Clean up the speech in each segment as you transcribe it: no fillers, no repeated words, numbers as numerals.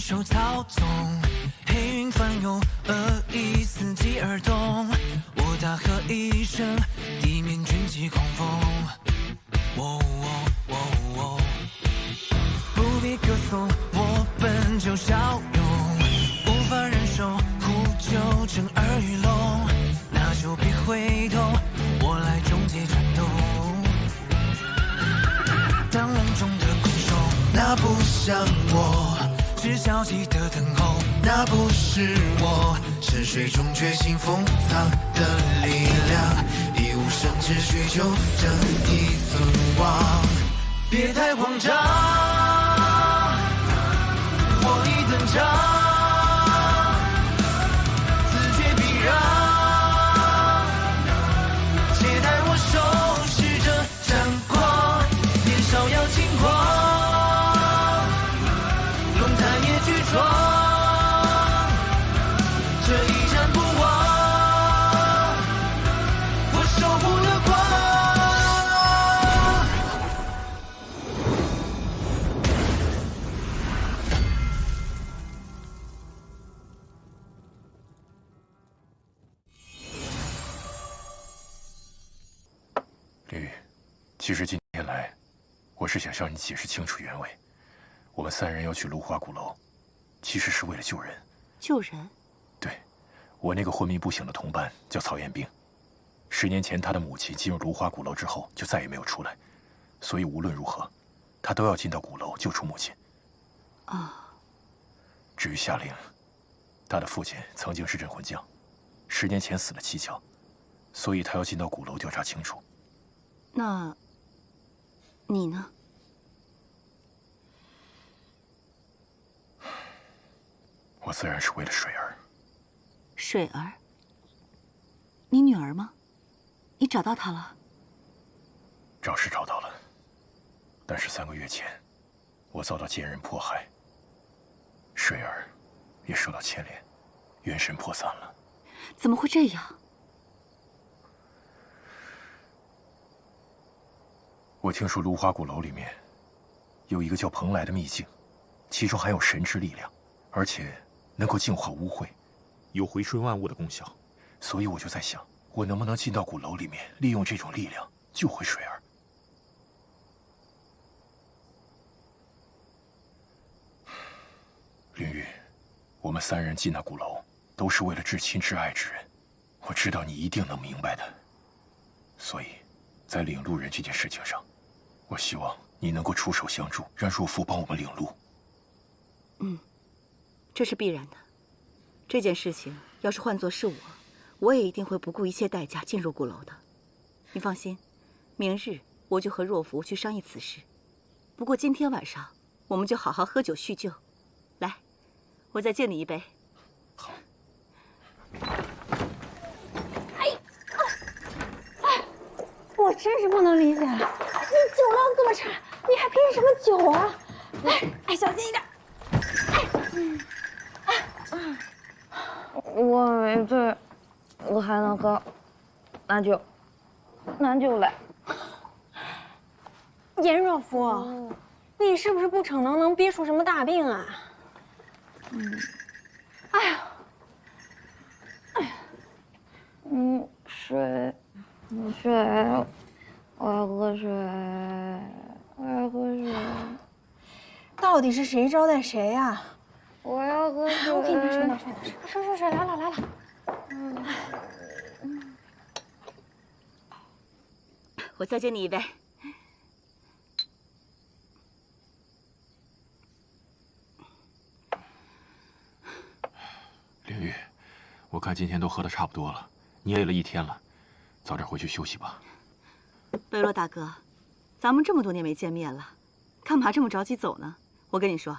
手操纵，黑云翻涌，恶意伺机而动。我大喝一声，地面卷起狂风。不必歌颂，我本就骁勇，无法忍受苦酒震耳欲聋。那就别回头，我来终结战斗。当笼中的困兽，那不像我，是消极的等候，那不是我，深水中觉醒封藏的力量，一无生之需求正义存亡。别太慌张，我已登场。林雨，其实今天来，我是想向你解释清楚原委。我们3人要去芦花鼓楼，其实是为了救人。救人？对，我那个昏迷不醒的同伴叫曹彦兵，10年前他的母亲进入芦花鼓楼之后就再也没有出来，所以无论如何，他都要进到鼓楼救出母亲。至于夏玲，他的父亲曾经是镇魂将，10年前死了蹊跷，所以他要进到鼓楼调查清楚。那，你呢？我自然是为了水儿。水儿？你女儿吗？你找到她了？找是找到了，但是3个月前，我遭到奸人迫害，水儿也受到牵连，元神破散了。怎么会这样？我听说芦花鼓楼里面有一个叫蓬莱的秘境，其中含有神之力量，而且能够净化污秽，有回春万物的功效。所以我就在想，我能不能进到鼓楼里面，利用这种力量救回水儿。林雨，我们3人进那鼓楼，都是为了至亲至爱之人，我知道你一定能明白的。所以，在领路人这件事情上，我希望你能够出手相助，让若夫帮我们领路。这是必然的。这件事情要是换作是我，我也一定会不顾一切代价进入鼓楼的。你放心，明日我就和若夫去商议此事。不过今天晚上我们就好好喝酒叙旧。来，我再敬你一杯。好。我真是不能理解了，你酒量这么差，你还拼什么酒啊？哎，小心一点。我没醉，我还能喝，拿酒来。颜若夫，你是不是不逞能憋出什么大病啊？水，我要喝水，我要喝水。到底是谁招待谁呀？我要喝水。我给你拿水，来了。我再敬你一杯。林雨，我看今天都喝得差不多了，你累了一天了，早点回去休息吧。贝洛大哥，咱们这么多年没见面了，干嘛这么着急走呢？我跟你说，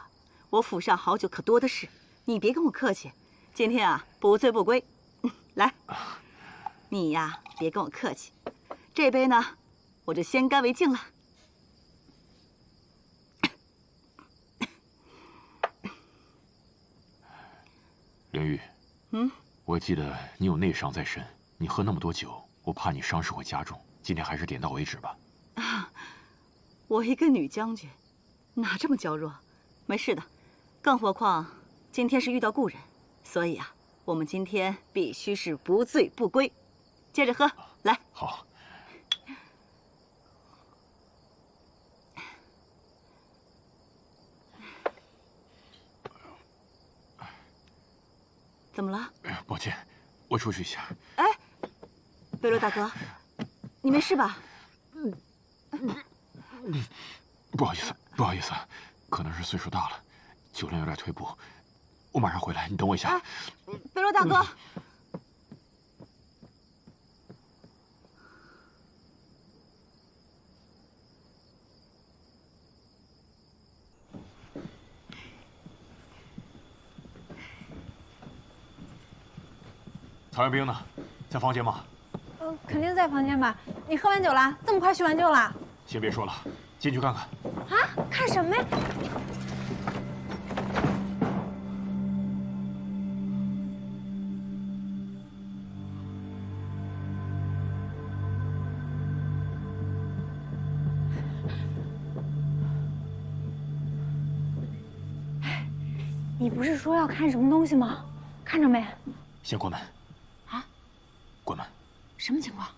我府上好酒可多的是，你别跟我客气。今天啊，不醉不归。来，你呀，别跟我客气。这杯呢，我就先干为敬了。林雨，我记得你有内伤在身，你喝那么多酒，我怕你伤势会加重。今天还是点到为止吧。我一个女将军，哪这么娇弱？没事的，更何况今天是遇到故人，所以啊，我们今天必须是不醉不归。接着喝，来。好。怎么了？抱歉，我出去一下。哎，贝洛大哥，你没事吧？不好意思，不好意思，可能是岁数大了，酒量有点退步。我马上回来，你等我一下。贝洛大哥。曹元兵呢？在房间吗？肯定在房间吧？你喝完酒了？这么快叙完旧了？先别说了，进去看看。啊？看什么呀？你不是说要看什么东西吗？看着没？先关门。啊？关门。什么情况？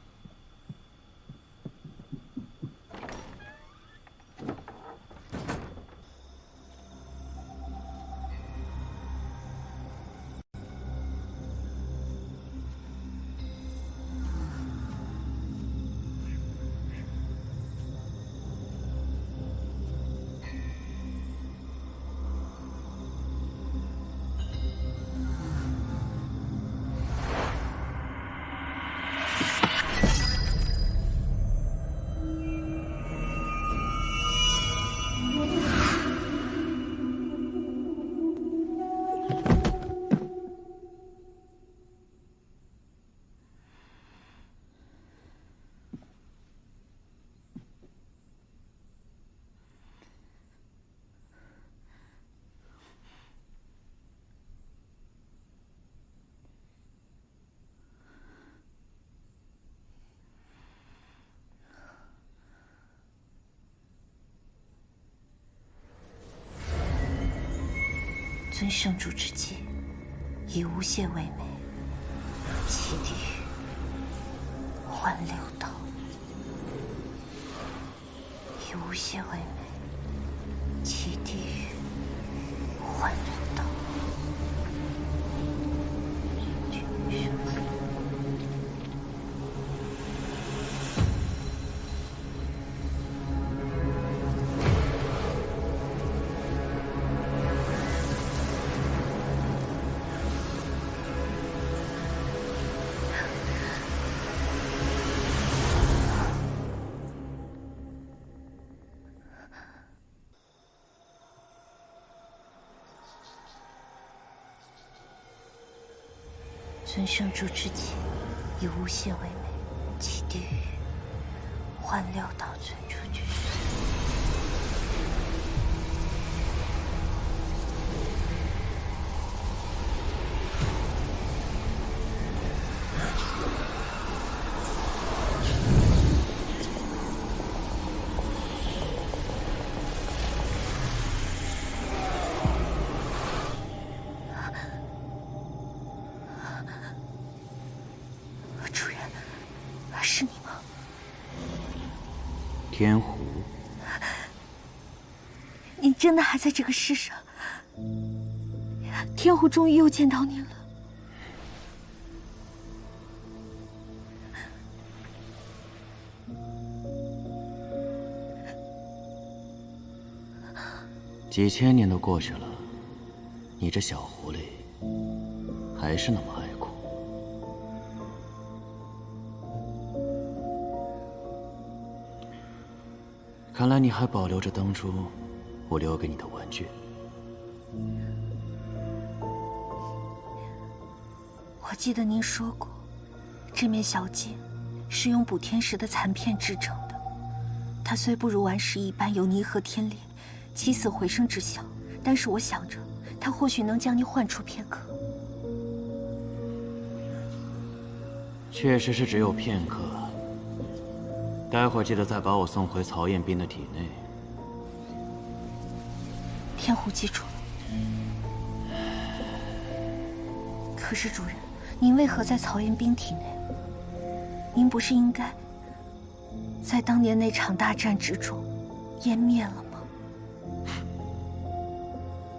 尊圣主之际，以无懈为美，弃地狱，换六道。以无懈为美，弃地狱，换六道。尊圣主之际，以无懈为美，弃地狱，换六道尊主之身。主人，是你吗？天狐，你真的还在这个世上？天狐终于又见到你了。几千年都过去了，你这小狐狸还是那么爱哭。看来你还保留着当初我留给你的玩具。我记得您说过，这面小镜是用补天石的残片制成的。它虽不如顽石一般有泥和天裂、起死回生之效，但是我想着，它或许能将你唤出片刻。确实是只有片刻。待会儿记得再把我送回曹彦斌的体内。天狐记住了。可是主人，您为何在曹彦斌体内？您不是应该在当年那场大战之中湮灭了吗？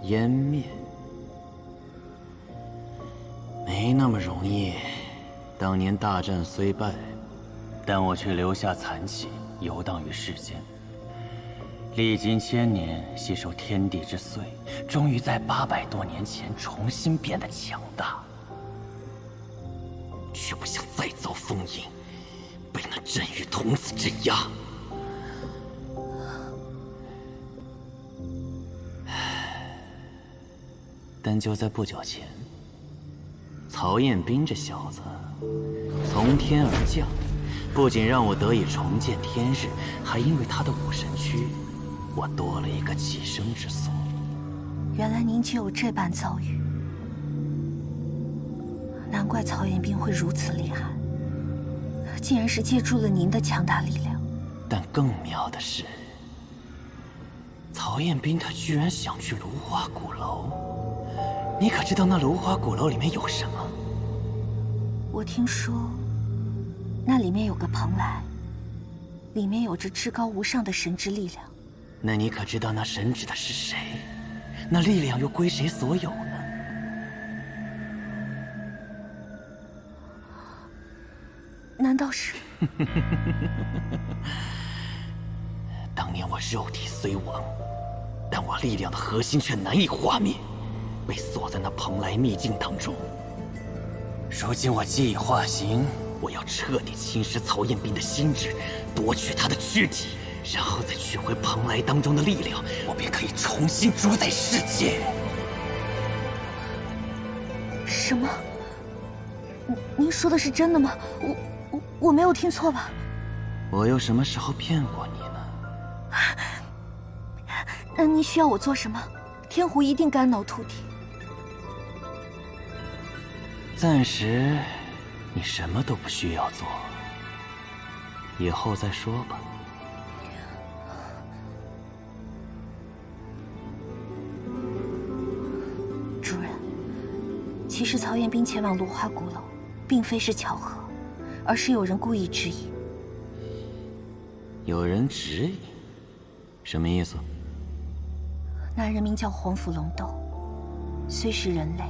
湮灭？没那么容易。当年大战虽败，但我却留下残气，游荡于世间。历经千年，吸收天地之髓，终于在800多年前重新变得强大。却不想再遭封印，被那镇狱童子镇压。但就在不久前，曹彦斌这小子从天而降，不仅让我得以重见天日，还因为他的武神躯，我多了一个栖身之所。原来您就有这般遭遇，难怪曹彦斌会如此厉害，竟然是借助了您的强大力量。但更妙的是，曹彦斌他居然想去芦花鼓楼。你可知道那芦花鼓楼里面有什么？我听说，那里面有个蓬莱，里面有着至高无上的神之力量。那你可知道那神指的是谁？那力量又归谁所有呢？难道是？当年我肉体虽亡，但我力量的核心却难以化灭，被锁在那蓬莱秘境当中。如今我既已化形，我要彻底侵蚀曹彦斌的心智，夺取他的躯体，然后再取回蓬莱当中的力量，我便可以重新主宰世界。什么？您说的是真的吗？我没有听错吧？我又什么时候骗过你呢？那您需要我做什么？天狐一定肝脑涂地。暂时，你什么都不需要做，以后再说吧。主人，其实曹彦斌前往芦花鼓楼，并非是巧合，而是有人故意指引。有人指引？什么意思？那人名叫黄甫龙斗，虽是人类，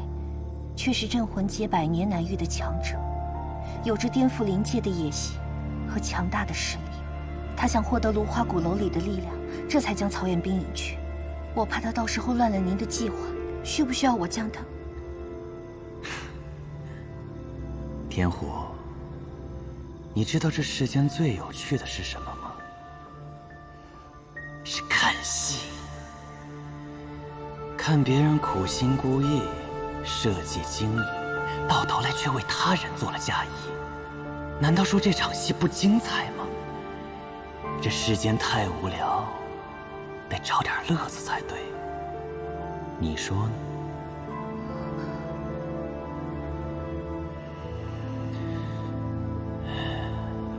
却是镇魂阶百年难遇的强者，有着颠覆灵界的野心和强大的实力。他想获得芦花鼓楼里的力量，这才将曹彦斌引去。我怕他到时候乱了您的计划，需不需要我将他？天狐，你知道这世间最有趣的是什么吗？是看戏。看别人苦心孤诣，设计精益，到头来却为他人做了嫁衣。难道说这场戏不精彩吗？这世间太无聊，得找点乐子才对。你说呢？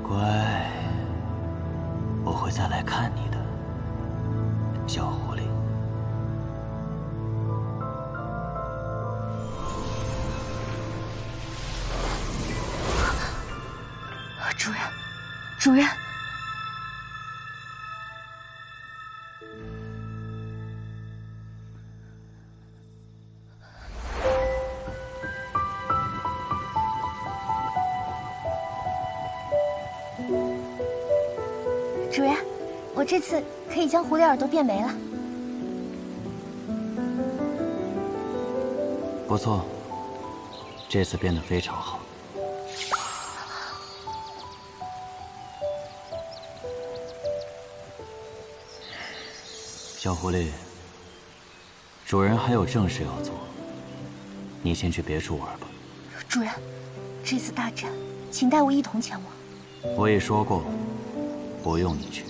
乖，我会再来看你的，小狐狸。主人，主人。主人，我这次可以将狐狸耳朵变没了。不错，这次变得非常好。小狐狸，主人还有正事要做，你先去别处玩吧。主人，这次大战，请带我一同前往。我已说过，不用你去。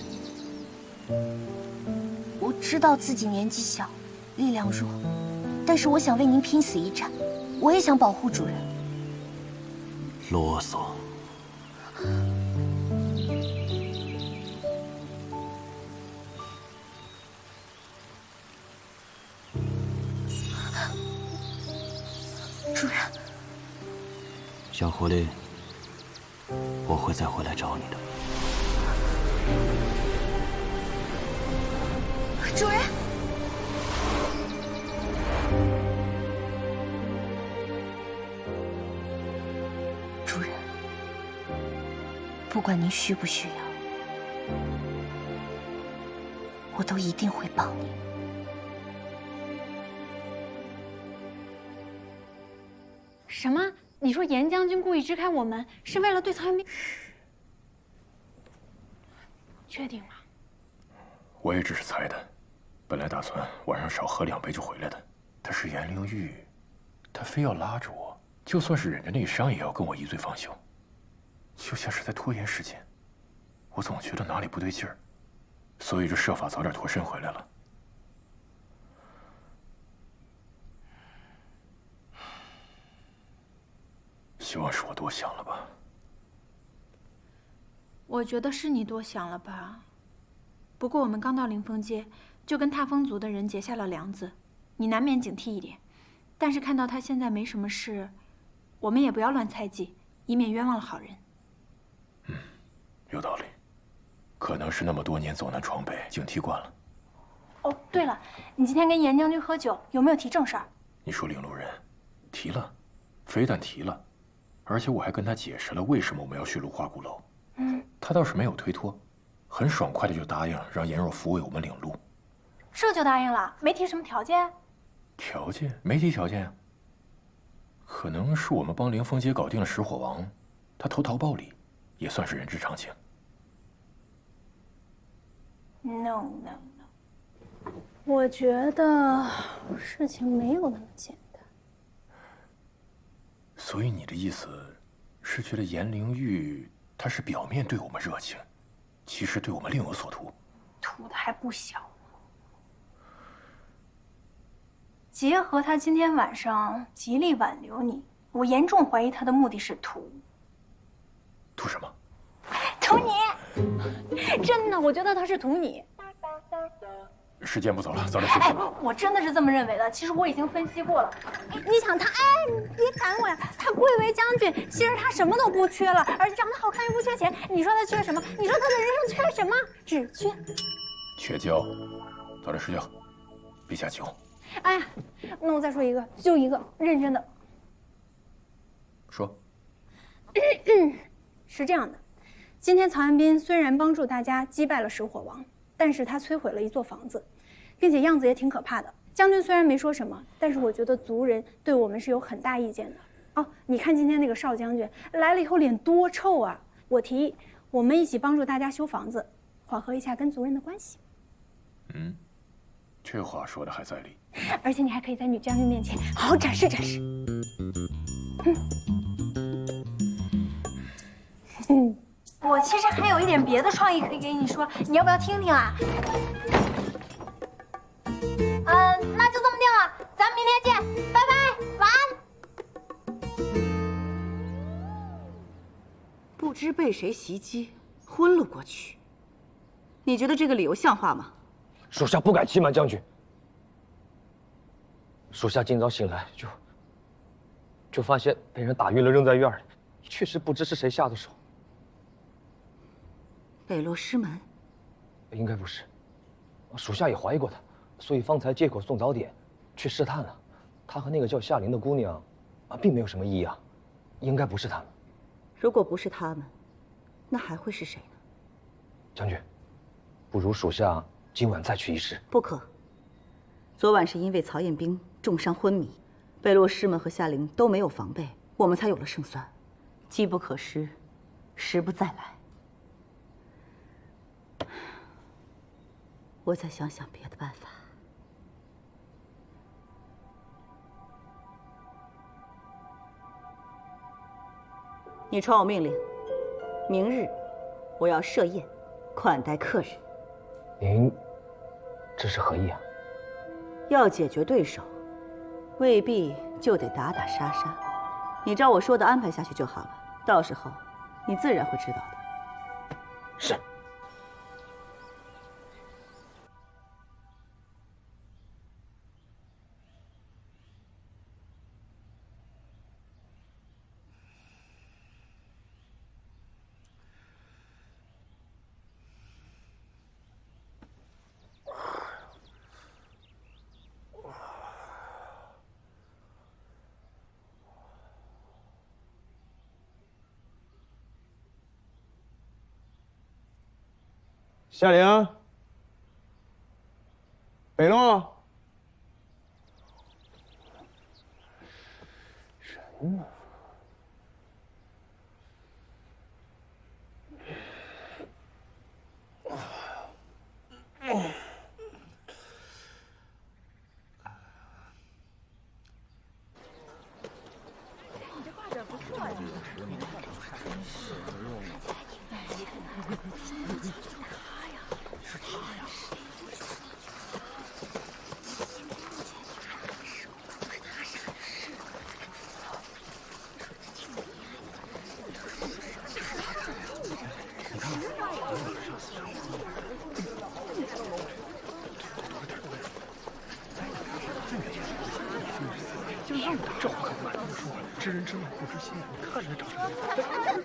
我知道自己年纪小，力量弱，但是我想为您拼死一战，我也想保护主人。啰嗦。主人，小狐狸，我会再回来找你的。主人，主人，不管您需不需要，我都一定会帮你。什么？你说严将军故意支开我们，是为了对曹元斌？确定吗？我也只是猜的，本来打算晚上少喝2杯就回来的。但是颜灵玉，他非要拉着我，就算是忍着内伤，也要跟我一醉方休，就像是在拖延时间。我总觉得哪里不对劲儿，所以就设法早点脱身回来了。希望是我多想了吧。我觉得是你多想了吧。不过我们刚到灵峰街，就跟踏风族的人结下了梁子，你难免警惕一点。但是看到他现在没什么事，我们也不要乱猜忌，以免冤枉了好人。有道理，可能是那么多年走南闯北，警惕惯了。哦，对了，你今天跟严将军喝酒，有没有提正事儿？你说领路人，提了，非但提了，而且我还跟他解释了为什么我们要去芦花鼓楼。他倒是没有推脱，很爽快的就答应让颜若抚慰我们领路。这就答应了，没提什么条件？条件没提条件呀。可能是我们帮灵峰街搞定了石火王，他投桃报李，也算是人之常情。No，我觉得事情没有那么简单。所以你的意思是觉得颜灵玉他是表面对我们热情，其实对我们另有所图？图的还不小呢。结合他今天晚上极力挽留你，我严重怀疑他的目的是图什么？图你！真的，我觉得他是图你。时间不早了，早点休息吧。我真的是这么认为的。其实我已经分析过了。你想他，你别赶我呀！他贵为将军，其实他什么都不缺了，而且长得好看又不缺钱。你说他缺什么？你说他的人生缺什么？只缺觉。早点睡觉，别下酒。哎呀，那我再说一个，就一个，认真的。说。是这样的，今天曹元斌虽然帮助大家击败了石火王，但是他摧毁了一座房子，并且样子也挺可怕的。将军虽然没说什么，但是我觉得族人对我们是有很大意见的。哦，你看今天那个邵将军来了以后脸多臭啊！我提议我们一起帮助大家修房子，缓和一下跟族人的关系。这话说的还在理。而且你还可以在女将军面前好好展示展示。我其实还有一点别的创意可以给你说，你要不要听听啊？那就这么定了，咱们明天见，拜拜，晚安。不知被谁袭击，昏了过去。你觉得这个理由像话吗？属下不敢欺瞒将军。属下今早醒来就发现被人打晕了，扔在院里，确实不知是谁下的手。北落师门，应该不是，属下也怀疑过他，所以方才借口送早点，去试探了。他和那个叫夏琳的姑娘，并没有什么异样，应该不是他们。如果不是他们，那还会是谁呢？将军，不如属下今晚再去一试。不可。昨晚是因为曹彦兵重伤昏迷，北落师门和夏琳都没有防备，我们才有了胜算。机不可失，时不再来。我再想想别的办法。你传我命令，明日我要设宴，款待客人。您这是何意啊？要解决对手，未必就得打打杀杀。你照我说的安排下去就好了，到时候你自然会知道的。是。夏玲，北龙，人呢？这话可不敢这么说，知人知面不知心，你看着长什么样。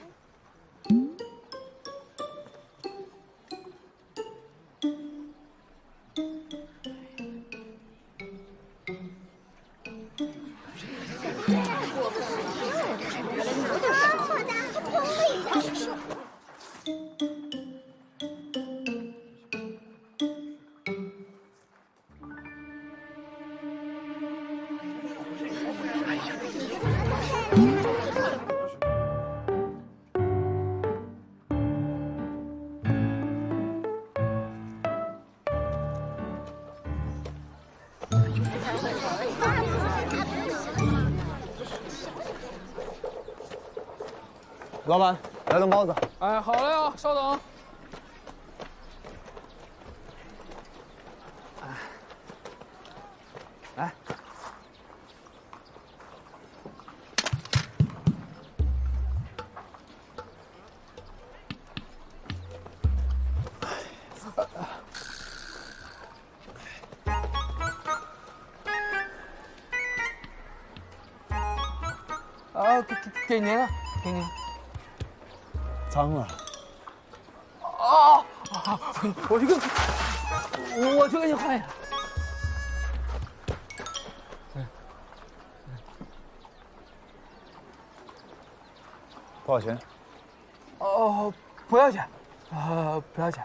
老板，来顿包子。哎，好嘞啊，稍等。来。啊，给您了，给您。脏了。哦，我去给你换一下。多少钱？哦，不要钱，不要钱。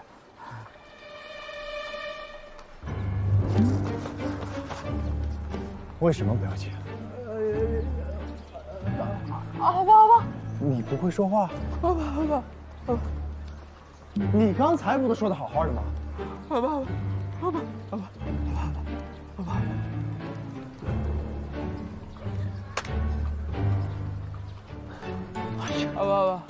为什么不要钱？好吧，好吧。你不会说话？好吧，好吧，好吧。你刚才不都说的好好的吗？好吧，好吧，好吧，好吧，好吧，好吧。好吧，好吧。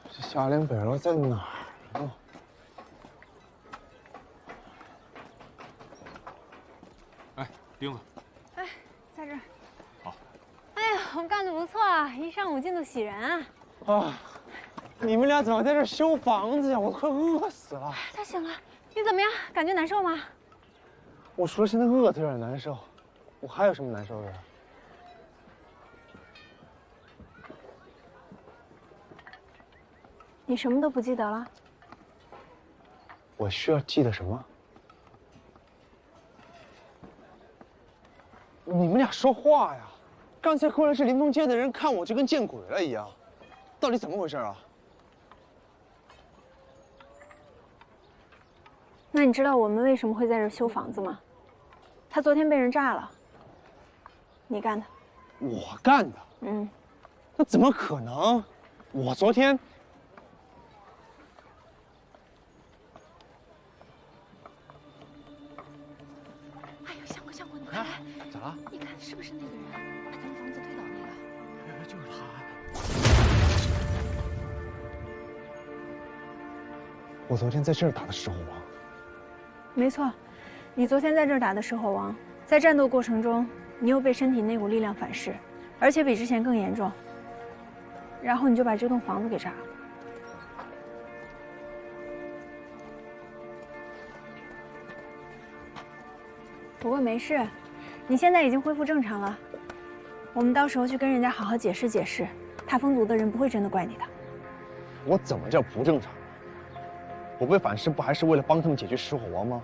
这夏令北楼在哪儿呢？哎，钉子。哎，在这儿。好。哎呀，我们干得不错啊，一上午进度喜人啊。啊，你们俩怎么在这修房子呀？我快饿死了。他醒了，你怎么样？感觉难受吗？我除了现在饿的有点难受，我还有什么难受的？你什么都不记得了？我需要记得什么？你们俩说话呀！刚才过来是临潼街的人，看我就跟见鬼了一样，到底怎么回事啊？那你知道我们为什么会在这儿修房子吗？他昨天被人炸了，你干的。我干的？嗯。那怎么可能？我昨天……哎呦，相公，你快来！咋了？你看是不是那个人？把咱们房子推倒那个？就是他。我昨天在这儿打的石虎王。没错，你昨天在这儿打的石虎王，在战斗过程中，你又被身体那股力量反噬，而且比之前更严重。然后你就把这栋房子给炸了。不过没事，你现在已经恢复正常了。我们到时候去跟人家好好解释解释，踏风族的人不会真的怪你的。我怎么叫不正常？我被反噬不还是为了帮他们解决石火王吗？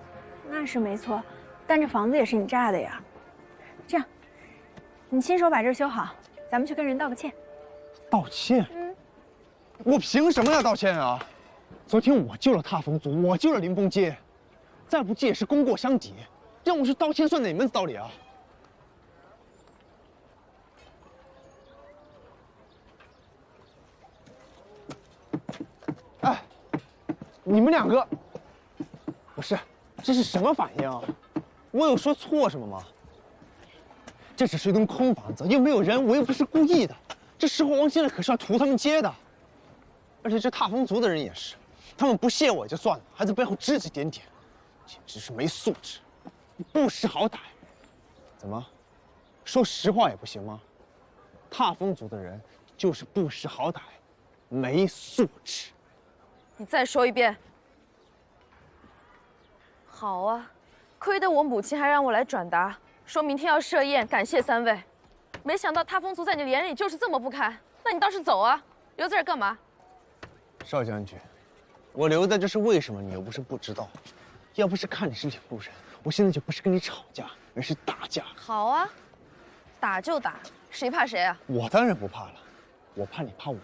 那是没错，但这房子也是你炸的呀。这样，你亲手把这儿修好，咱们去跟人道个歉。道歉？我凭什么要道歉啊？昨天我救了踏风族，我救了林峰街，再不济也是功过相抵，让我去道歉算哪门子道理啊？哎，你们两个，不是，这是什么反应啊？我有说错什么吗？这只是一栋空房子，又没有人，我又不是故意的。这石火王现在可是要屠他们街的，而且这踏风族的人也是，他们不屑我也就算了，还在背后指指点点，简直是没素质，不识好歹。怎么，说实话也不行吗？踏风族的人就是不识好歹，没素质。你再说一遍。好啊，亏得我母亲还让我来转达，说明天要设宴感谢3位。没想到踏风族在你眼里就是这么不堪，那你倒是走啊，留在这儿干嘛？邵将军，我留在这是为什么？你又不是不知道。要不是看你是领路人，我现在就不是跟你吵架，而是打架。好啊，打就打，谁怕谁啊？我当然不怕了，我怕你怕我。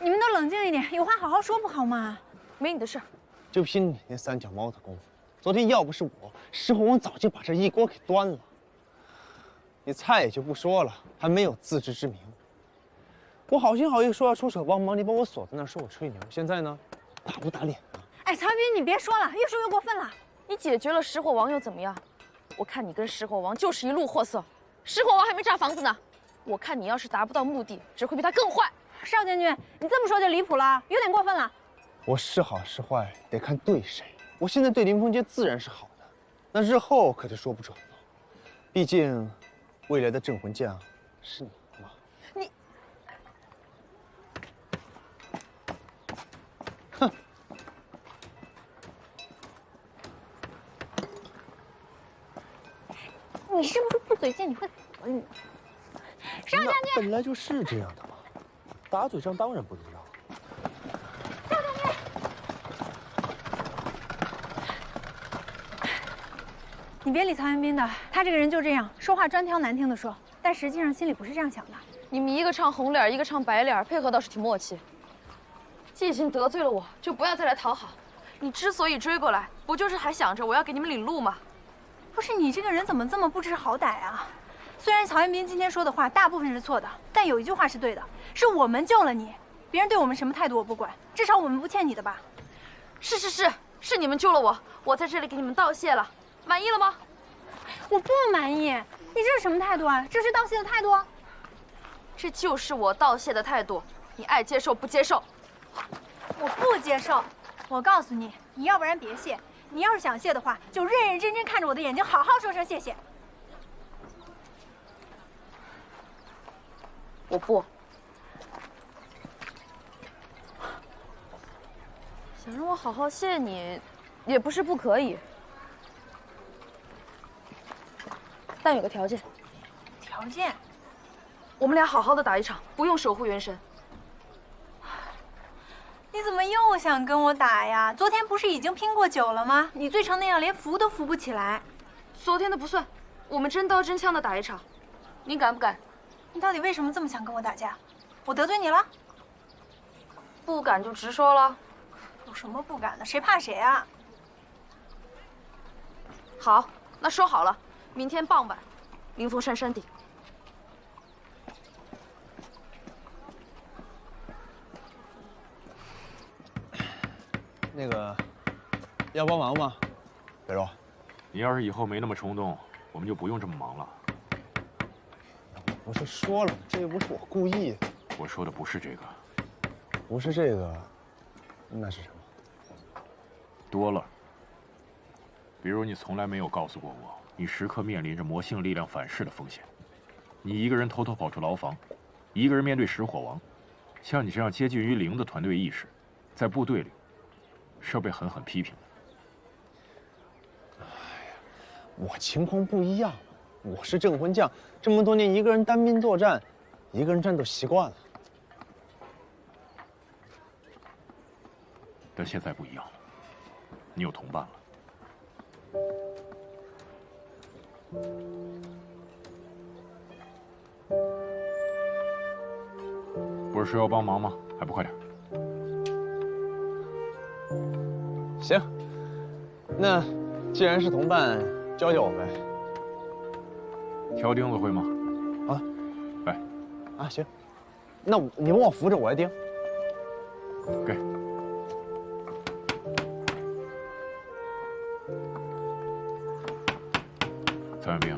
你们都冷静一点，有话好好说不好吗？没你的事儿。就凭你那3脚猫的功夫，昨天要不是我，石火王早就把这一锅给端了。你菜也就不说了，还没有自知之明。我好心好意说要出手帮忙，你把我锁在那儿说我吹牛，现在呢，打不打脸啊？哎，曹云斌，你别说了，越说越过分了。你解决了石火王又怎么样？我看你跟石火王就是一路货色，石火王还没炸房子呢。我看你要是达不到目的，只会比他更坏。邵将军，你这么说就离谱了，有点过分了。我是好是坏得看对谁。我现在对林峰街自然是好的，那日后可就说不准了。毕竟，未来的镇魂将是你嘛。你，哼！你是不是不嘴贱？你会死你！邵将军，本来就是这样的嘛，打嘴仗当然不知道。邵将军，你别理曹元斌的，他这个人就这样，说话专挑难听的说，但实际上心里不是这样想的。你们一个唱红脸，一个唱白脸，配合倒是挺默契。既已经得罪了我，就不要再来讨好。你之所以追过来，不就是还想着我要给你们领路吗？不是你这个人怎么这么不知好歹啊？虽然曹元斌今天说的话大部分是错的，但有一句话是对的，是我们救了你，别人对我们什么态度我不管，至少我们不欠你的吧？是你们救了我，我在这里给你们道谢了，满意了吗？我不满意，你这是什么态度啊？这是道谢的态度？这就是我道谢的态度，你爱接受不接受？我不接受。我告诉你，你要不然别谢，你要是想谢的话，就认认真真看着我的眼睛，好好说声谢谢。我不。想让我好好谢你，也不是不可以，但有个条件。条件？我们俩好好的打一场，不用守护元神。你怎么又想跟我打呀？昨天不是已经拼过9了吗？你醉成那样，连扶都扶不起来。昨天的不算，我们真刀真枪的打一场，你敢不敢？你到底为什么这么想跟我打架？我得罪你了？不敢就直说了。有什么不敢的？谁怕谁啊？好，那说好了，明天傍晚，灵峰山山顶。那个，要帮忙吗，北若？你要是以后没那么冲动，我们就不用这么忙了。不是说了吗？这又不是我故意。我说的不是这个。不是这个，那是什么？多了。比如你从来没有告诉过我，你时刻面临着魔性力量反噬的风险。你一个人偷偷跑出牢房，一个人面对石火王。像你这样接近于零的团队意识，在部队里是要被狠狠批评的。哎呀，我情况不一样，我是镇魂将，这么多年一个人单兵作战，一个人战斗习惯了。但现在不一样了，你有同伴了。不是说要帮忙吗？还不快点！行，那既然是同伴，教教我呗。挑钉子会吗？啊，来。啊，行。那你帮我扶着，我来钉。给。曹元兵，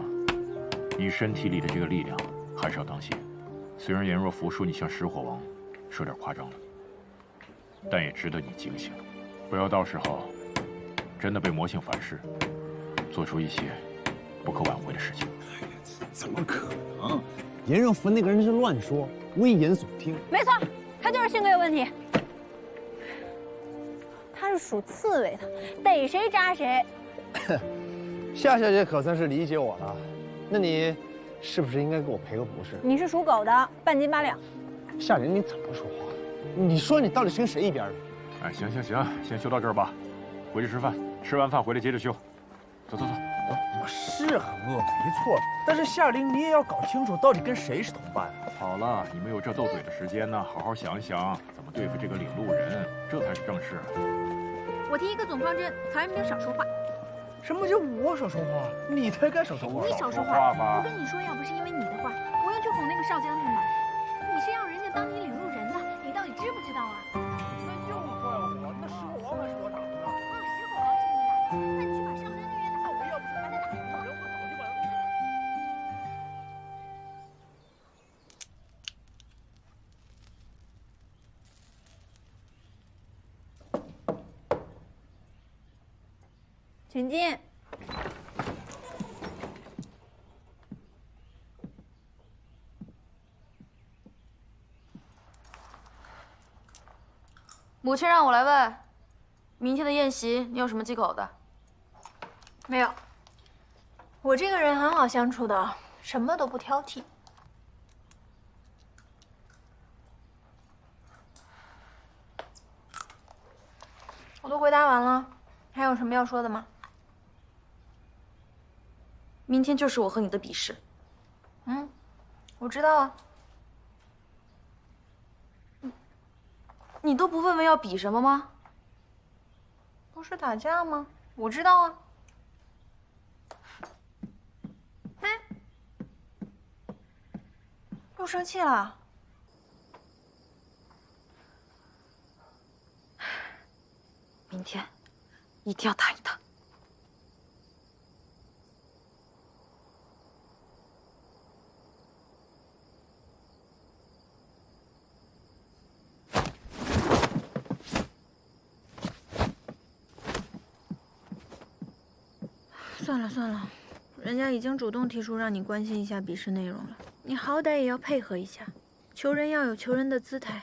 你身体里的这个力量还是要当心。虽然颜若甫说你像石火王，说点夸张了，但也值得你警醒，不要到时候真的被魔性反噬，做出一些不可挽回的事情。怎么可能？颜若甫那个人是乱说，危言耸听。没错，他就是性格有问题。他是属刺猬的，逮谁扎谁。夏小姐可算是理解我了，那你是不是应该给我赔个不是？你是属狗的，半斤8两。夏玲，你怎么说话？你说你到底是跟谁一边的？哎，行，先修到这儿吧，回去吃饭，吃完饭回来接着修。走。我是很饿，没错，但是夏玲，你也要搞清楚到底跟谁是同伴。好了，你们有这斗嘴的时间呢，好好想一想怎么对付这个领路人，这才是正事。我提一个总方针：曹元兵少说话。什么叫我少说话？你才该少说话。你少说话吧！我跟你说，要不是因为你的话，我要去哄那个少将军了。你是要人家当你领路人的，你到底知不知道啊？那就怪我，那石火王还是我打的呢。石火王是你打的，那你去把少将军约来。我要不是还在打人，我早就把。请进。母亲让我来问，明天的宴席你有什么忌口的？没有。我这个人很好相处的，什么都不挑剔。我都回答完了，还有什么要说的吗？明天就是我和你的比试。我知道啊。你都不问问要比什么吗？不是打架吗？我知道啊。哎，又生气了？明天一定要打赢他。算了，人家已经主动提出让你关心一下比试内容了，你好歹也要配合一下，求人要有求人的姿态。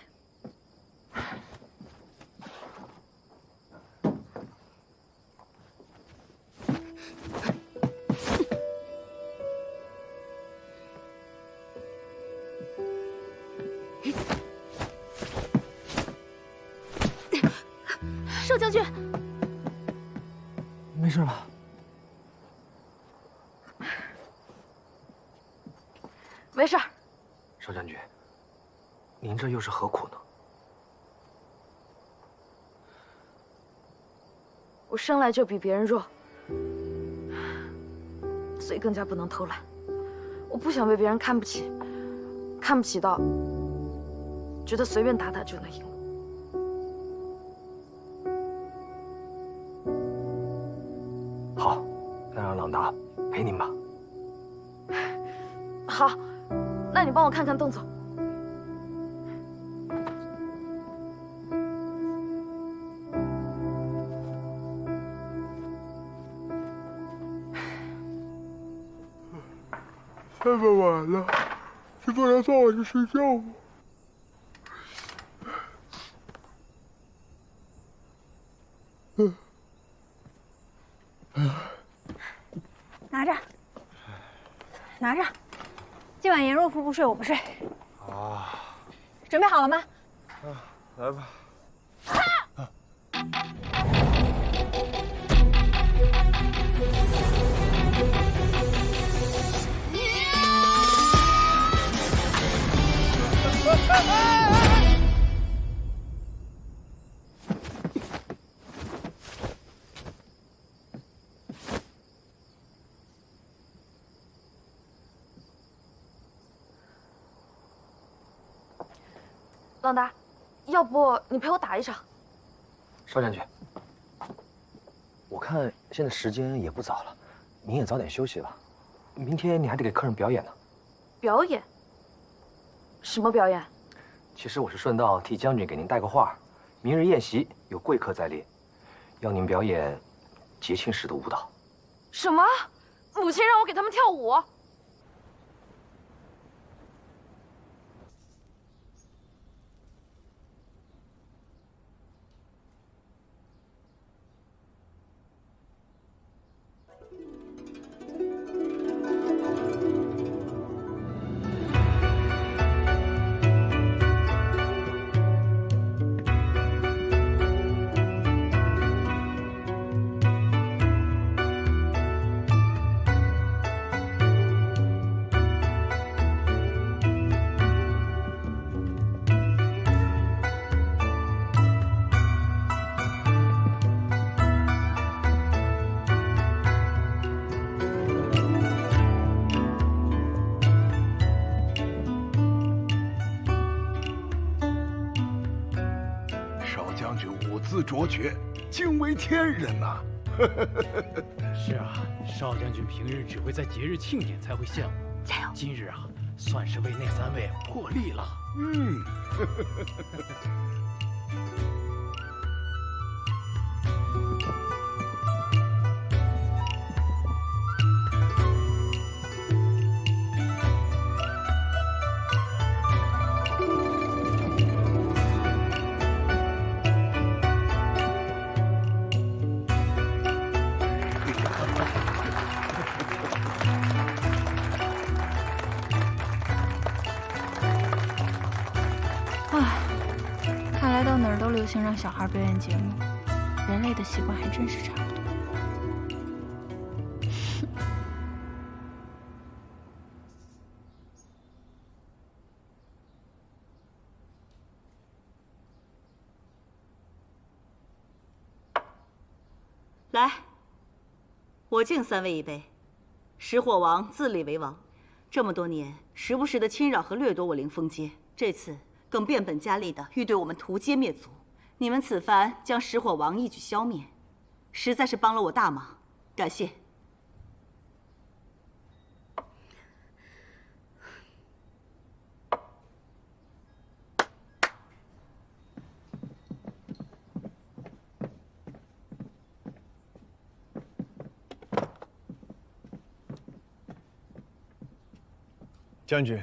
少将军，没事吧？没事儿。少将军，您这又是何苦呢？我生来就比别人弱，所以更加不能偷懒。我不想被别人看不起，看不起到觉得随便打打就能赢。好，那让朗达陪您吧。好，那你帮我看看动作。这么晚了，你不能放我去睡觉吗？拿着。今晚颜若甫不睡，我不睡。啊，准备好了吗？来吧。朗达，要不你陪我打一场？邵将军，我看现在时间也不早了，您也早点休息吧。明天你还得给客人表演呢。表演？什么表演？其实我是顺道替将军给您带个话，明日宴席有贵客在列，要您表演节庆式的舞蹈。什么？母亲让我给他们跳舞？卓绝，惊为天人呐！是啊，邵将军平日只会在节日庆典才会献舞，加油！今日啊，算是为那3位破例了。嗯。流行让小孩表演节目，人类的习惯还真是差不多。来，我敬3位一杯。石火王自立为王，这么多年时不时的侵扰和掠夺我凌风街，这次更变本加厉的欲对我们屠街灭族。你们此番将石火王一举消灭，实在是帮了我大忙，感谢。将军，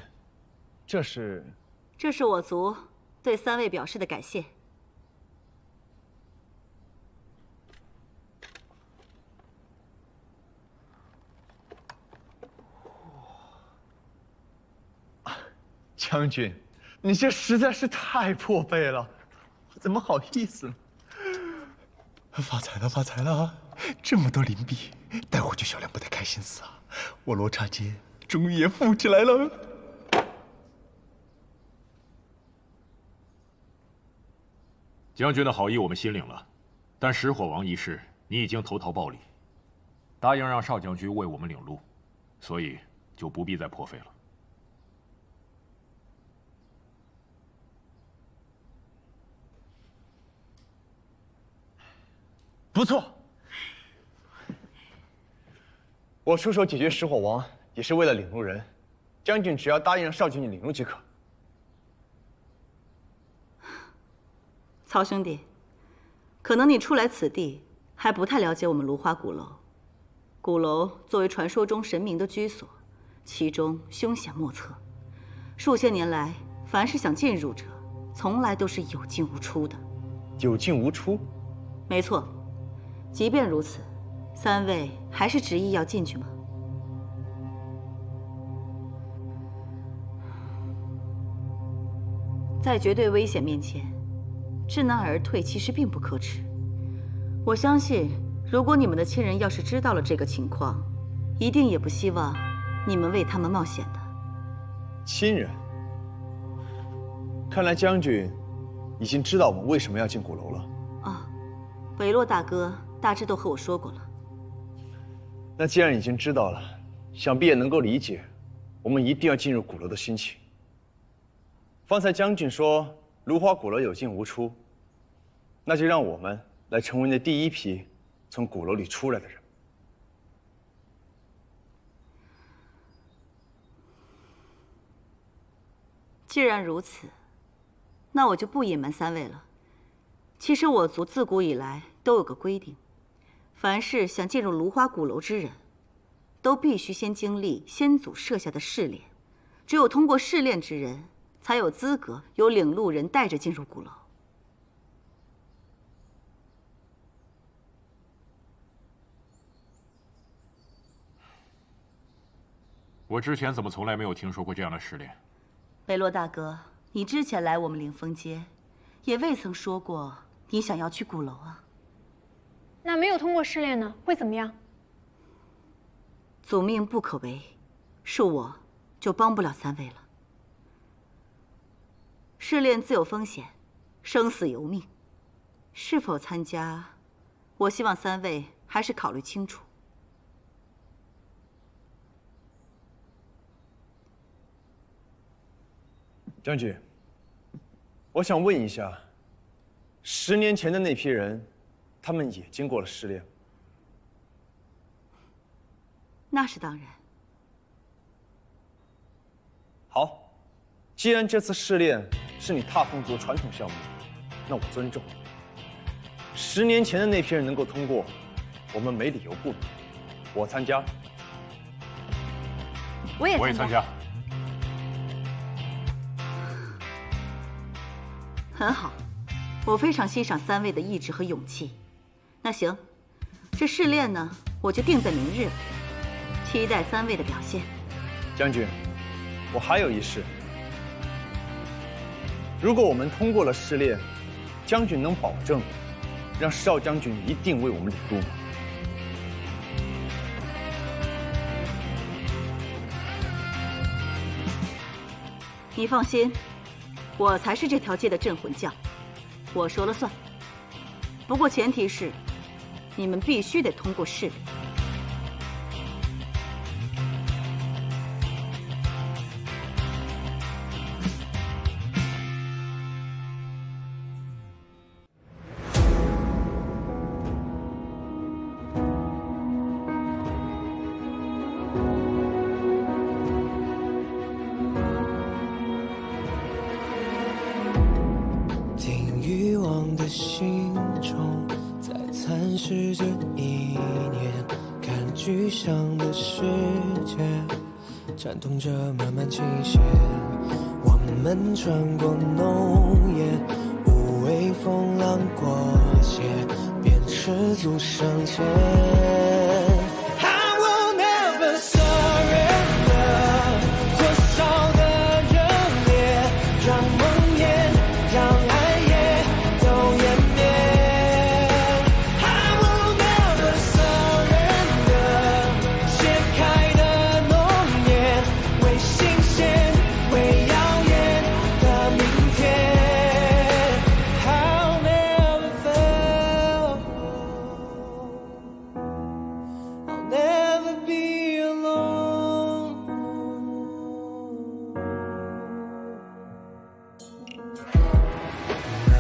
这是我族对3位表示的感谢。将军，你这实在是太破费了，我怎么好意思呢？发财了，发财了！这么多灵币，待会儿就销量不得开心死啊！我罗刹街终于也富起来了。将军的好意我们心领了，但石火王一事你已经投桃报李，答应让邵将军为我们领路，所以就不必再破费了。不错，我出手解决石火王也是为了领路人，将军只要答应让邵将军领路即可。曹兄弟，可能你初来此地还不太了解我们芦花鼓楼。鼓楼作为传说中神明的居所，其中凶险莫测，数千年来，凡是想进入者，从来都是有进无出的。有进无出？没错。即便如此，3位还是执意要进去吗？在绝对危险面前，知难而退其实并不可耻。我相信，如果你们的亲人要是知道了这个情况，一定也不希望你们为他们冒险的。亲人？看来将军已经知道我们为什么要进鼓楼了。啊，韦洛大哥大致都和我说过了。那既然已经知道了，想必也能够理解我们一定要进入鼓楼的心情。方才将军说芦花鼓楼有进无出，那就让我们来成为那第一批从鼓楼里出来的人。既然如此，那我就不隐瞒三位了。其实我族自古以来都有个规定，凡是想进入芦花鼓楼之人，都必须先经历先祖设下的试炼，只有通过试炼之人，才有资格由领路人带着进入鼓楼。我之前怎么从来没有听说过这样的试炼？北洛大哥，你之前来我们凌风街，也未曾说过你想要去鼓楼啊。那没有通过试炼呢，会怎么样？祖命不可违，是我就帮不了三位了。试炼自有风险，生死由命，是否参加，我希望三位还是考虑清楚。将军，我想问一下，10年前的那批人，他们也经过了试炼？那是当然。好，既然这次试炼是你踏风族传统项目，那我尊重。10年前的那批人能够通过，我们没理由不能。我参加。我也参加。很好，我非常欣赏三位的意志和勇气。那行，这试炼呢，我就定在明日了，期待三位的表现。将军，我还有一事。如果我们通过了试炼，将军能保证让少将军一定为我们领路吗？你放心，我才是这条街的镇魂将，我说了算。不过前提是，你们必须得通过试炼。心中在蚕食着一年，看具象的世界颤动着漫漫琴弦。我们穿过浓烟，无畏风浪过界，便赤足上前。I will never surrender， 多少的热烈，让梦魇，让爱。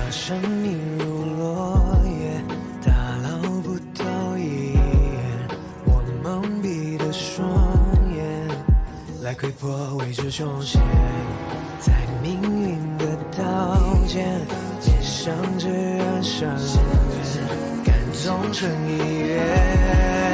生命如落叶，打捞不到一眼。我蒙蔽的双眼，来窥破未知凶险。在命运的刀尖，接上至暗伤源，感动成一缘。